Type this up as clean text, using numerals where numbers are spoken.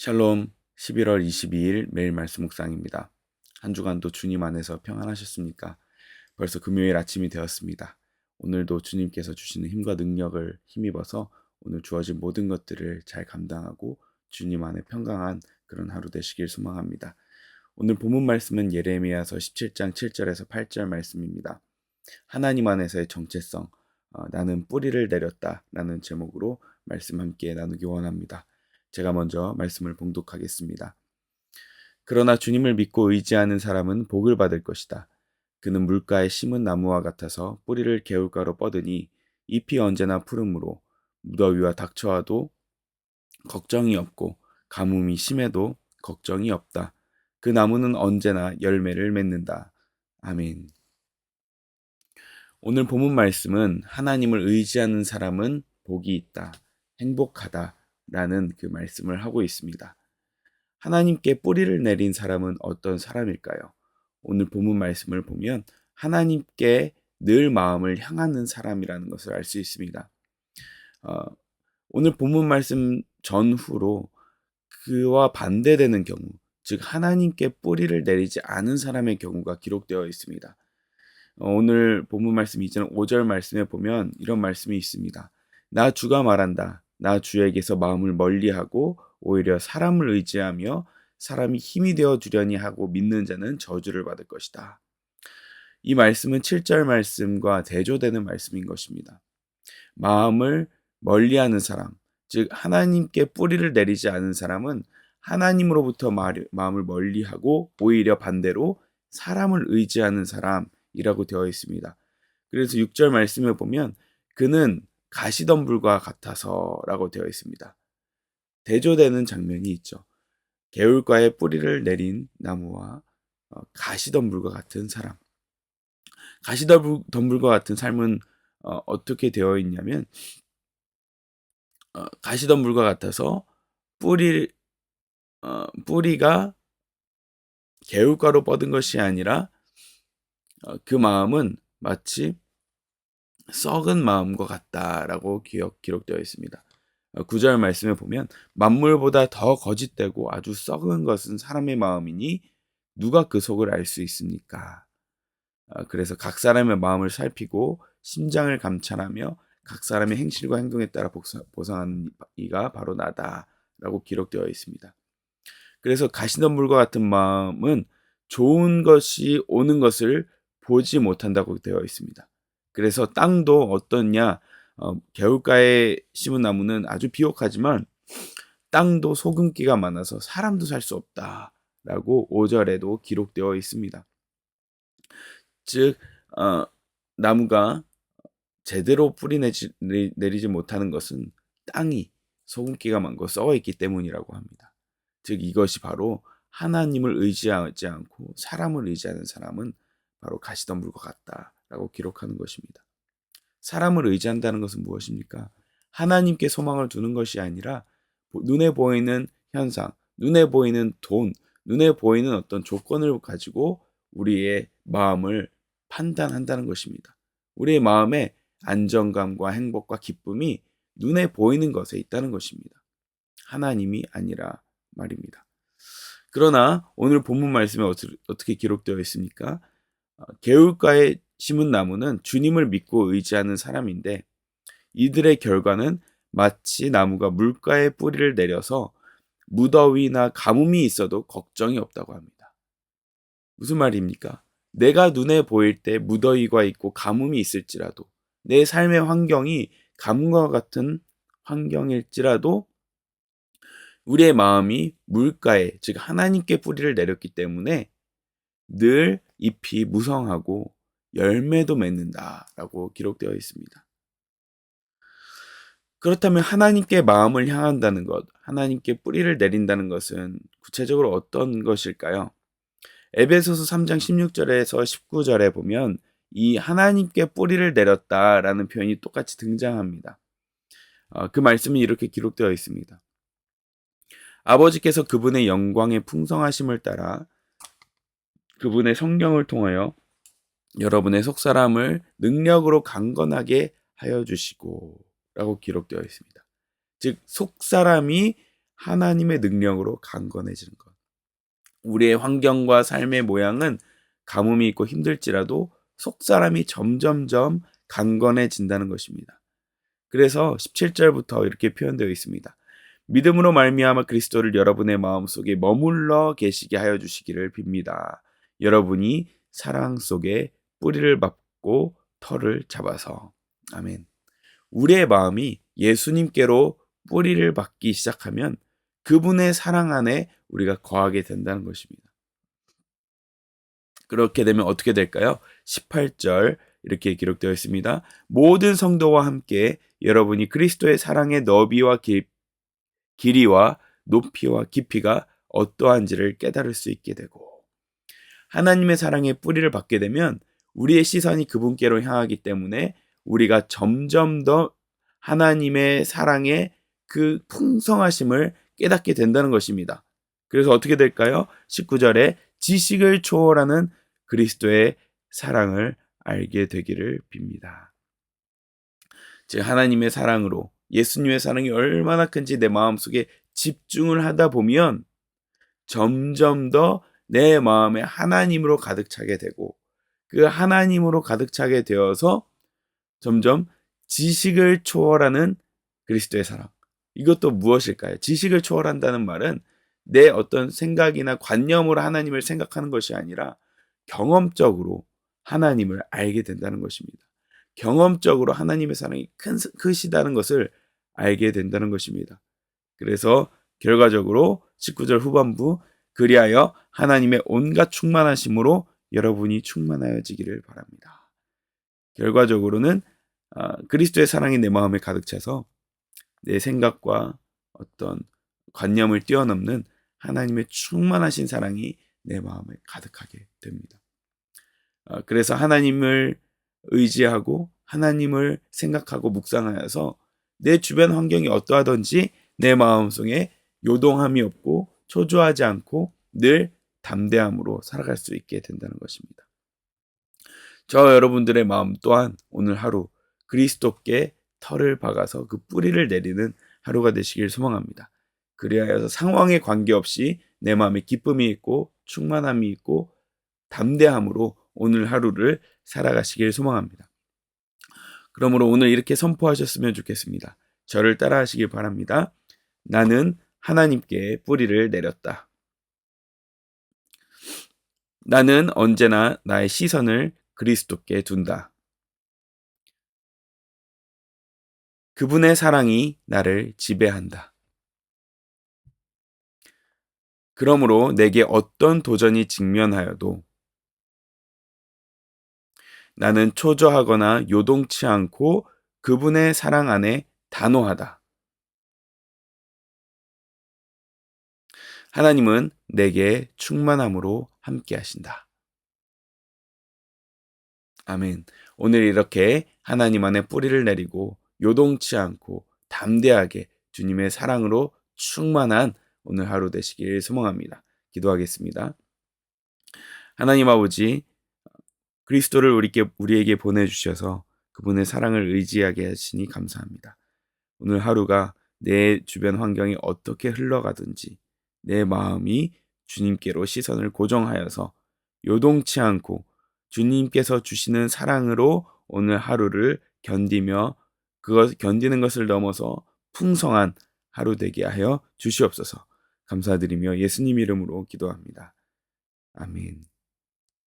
샬롬 11월 22일 매일 말씀 묵상입니다. 한 주간도 주님 안에서 평안하셨습니까? 벌써 금요일 아침이 되었습니다. 오늘도 주님께서 주시는 힘과 능력을 힘입어서 오늘 주어진 모든 것들을 잘 감당하고 주님 안에 평강한 그런 하루 되시길 소망합니다. 오늘 본문 말씀은 예레미야서 17장 7절에서 8절 말씀입니다. 하나님 안에서의 정체성, 나는 뿌리를 내렸다 라는 제목으로 말씀 함께 나누기 원합니다. 제가 먼저 말씀을 봉독하겠습니다. 그러나 주님을 믿고 의지하는 사람은 복을 받을 것이다. 그는 물가에 심은 나무와 같아서 뿌리를 개울가로 뻗으니 잎이 언제나 푸르므로 무더위와 닥쳐와도 걱정이 없고 가뭄이 심해도 걱정이 없다. 그 나무는 언제나 열매를 맺는다. 아멘. 오늘 본문 말씀은 하나님을 의지하는 사람은 복이 있다, 행복하다 라는 그 말씀을 하고 있습니다. 하나님께 뿌리를 내린 사람은 어떤 사람일까요? 오늘 본문 말씀을 보면 하나님께 늘 마음을 향하는 사람이라는 것을 알 수 있습니다. 오늘 본문 말씀 전후로 그와 반대되는 경우, 즉 하나님께 뿌리를 내리지 않은 사람의 경우가 기록되어 있습니다. 오늘 본문 말씀 이전 5절 말씀에 보면 이런 말씀이 있습니다. 나 주가 말한다. 나 주에게서 마음을 멀리하고 오히려 사람을 의지하며 사람이 힘이 되어 주려니 하고 믿는 자는 저주를 받을 것이다. 이 말씀은 7절 말씀과 대조되는 말씀인 것입니다. 마음을 멀리하는 사람, 즉 하나님께 뿌리를 내리지 않은 사람은 하나님으로부터 마음을 멀리하고 오히려 반대로 사람을 의지하는 사람이라고 되어 있습니다. 그래서 6절 말씀에 보면 그는 가시덤불과 같아서 라고 되어 있습니다. 대조되는 장면이 있죠. 개울가에 뿌리를 내린 나무와 가시덤불과 같은 사람. 가시덤불과 같은 삶은 어떻게 되어 있냐면 가시덤불과 같아서 뿌리가 개울가로 뻗은 것이 아니라 그 마음은 마치 썩은 마음과 같다라고 기록되어 있습니다. 9절 말씀에 보면 만물보다 더 거짓되고 아주 썩은 것은 사람의 마음이니 누가 그 속을 알 수 있습니까? 그래서 각 사람의 마음을 살피고 심장을 감찰하며 각 사람의 행실과 행동에 따라 보상하는 이가 바로 나다라고 기록되어 있습니다. 그래서 가시덤불과 같은 마음은 좋은 것이 오는 것을 보지 못한다고 되어 있습니다. 그래서 땅도 어떻냐, 개울가에 심은 나무는 아주 비옥하지만 땅도 소금기가 많아서 사람도 살 수 없다라고 5절에도 기록되어 있습니다. 즉 나무가 제대로 뿌리 내리지 못하는 것은 땅이 소금기가 많고 썩어있기 때문이라고 합니다. 즉 이것이 바로 하나님을 의지하지 않고 사람을 의지하는 사람은 바로 가시덤불과 같다라고 기록하는 것입니다. 사람을 의지한다는 것은 무엇입니까? 하나님께 소망을 두는 것이 아니라 눈에 보이는 현상, 눈에 보이는 돈, 눈에 보이는 어떤 조건을 가지고 우리의 마음을 판단한다는 것입니다. 우리의 마음에 안정감과 행복과 기쁨이 눈에 보이는 것에 있다는 것입니다. 하나님이 아니라 말입니다. 그러나 오늘 본문 말씀에 어떻게 기록되어 있습니까? 개울가에 심은 나무는 주님을 믿고 의지하는 사람인데 이들의 결과는 마치 나무가 물가에 뿌리를 내려서 무더위나 가뭄이 있어도 걱정이 없다고 합니다. 무슨 말입니까? 내가 눈에 보일 때 무더위가 있고 가뭄이 있을지라도 내 삶의 환경이 가뭄과 같은 환경일지라도 우리의 마음이 물가에, 즉 하나님께 뿌리를 내렸기 때문에 늘 잎이 무성하고 열매도 맺는다라고 기록되어 있습니다. 그렇다면 하나님께 마음을 향한다는 것, 하나님께 뿌리를 내린다는 것은 구체적으로 어떤 것일까요? 에베소서 3장 16절에서 19절에 보면 이 하나님께 뿌리를 내렸다라는 표현이 똑같이 등장합니다. 그 말씀이 이렇게 기록되어 있습니다. 아버지께서 그분의 영광의 풍성하심을 따라 그분의 성령을 통하여 여러분의 속사람을 능력으로 강건하게 하여 주시고 라고 기록되어 있습니다. 즉 속사람이 하나님의 능력으로 강건해지는 것. 우리의 환경과 삶의 모양은 가뭄이 있고 힘들지라도 속사람이 점점점 강건해진다는 것입니다. 그래서 17절부터 이렇게 표현되어 있습니다. 믿음으로 말미암아 그리스도를 여러분의 마음속에 머물러 계시게 하여 주시기를 빕니다. 여러분이 사랑 속에 뿌리를 박고 털을 잡아서. 아멘. 우리의 마음이 예수님께로 뿌리를 박기 시작하면 그분의 사랑 안에 우리가 거하게 된다는 것입니다. 그렇게 되면 어떻게 될까요? 18절 이렇게 기록되어 있습니다. 모든 성도와 함께 여러분이 그리스도의 사랑의 너비와 길이와 높이와 깊이가 어떠한지를 깨달을 수 있게 되고, 하나님의 사랑의 뿌리를 받게 되면 우리의 시선이 그분께로 향하기 때문에 우리가 점점 더 하나님의 사랑의 그 풍성하심을 깨닫게 된다는 것입니다. 그래서 어떻게 될까요? 19절에 지식을 초월하는 그리스도의 사랑을 알게 되기를 빕니다. 즉 하나님의 사랑으로, 예수님의 사랑이 얼마나 큰지 내 마음속에 집중을 하다 보면 점점 더 내 마음에 하나님으로 가득 차게 되고, 그 하나님으로 가득 차게 되어서 점점 지식을 초월하는 그리스도의 사랑. 이것도 무엇일까요? 지식을 초월한다는 말은 내 어떤 생각이나 관념으로 하나님을 생각하는 것이 아니라 경험적으로 하나님을 알게 된다는 것입니다. 경험적으로 하나님의 사랑이 크시다는 것을 알게 된다는 것입니다. 그래서 결과적으로 19절 후반부, 그리하여 하나님의 온갖 충만하심으로 여러분이 충만하여지기를 바랍니다. 결과적으로는 그리스도의 사랑이 내 마음에 가득 차서 내 생각과 어떤 관념을 뛰어넘는 하나님의 충만하신 사랑이 내 마음에 가득하게 됩니다. 그래서 하나님을 의지하고 하나님을 생각하고 묵상하여서 내 주변 환경이 어떠하든지 내 마음속에 요동함이 없고 초조하지 않고 늘 담대함으로 살아갈 수 있게 된다는 것입니다. 저 여러분들의 마음 또한 오늘 하루 그리스도께 털을 박아서 그 뿌리를 내리는 하루가 되시길 소망합니다. 그리하여서 상황에 관계없이 내 마음에 기쁨이 있고 충만함이 있고 담대함으로 오늘 하루를 살아가시길 소망합니다. 그러므로 오늘 이렇게 선포하셨으면 좋겠습니다. 저를 따라하시길 바랍니다. 나는 하나님께 뿌리를 내렸다. 나는 언제나 나의 시선을 그리스도께 둔다. 그분의 사랑이 나를 지배한다. 그러므로 내게 어떤 도전이 직면하여도 나는 초조하거나 요동치 않고 그분의 사랑 안에 단호하다. 하나님은 내게 충만함으로 함께 하신다. 아멘. 오늘 이렇게 하나님 안에 뿌리를 내리고 요동치 않고 담대하게 주님의 사랑으로 충만한 오늘 하루 되시길 소망합니다. 기도하겠습니다. 하나님 아버지, 그리스도를 우리에게 보내주셔서 그분의 사랑을 의지하게 하시니 감사합니다. 오늘 하루가 내 주변 환경이 어떻게 흘러가든지 내 마음이 주님께로 시선을 고정하여서 요동치 않고 주님께서 주시는 사랑으로 오늘 하루를 견디며 견디는 것을 넘어서 풍성한 하루 되게 하여 주시옵소서. 감사드리며 예수님 이름으로 기도합니다. 아멘.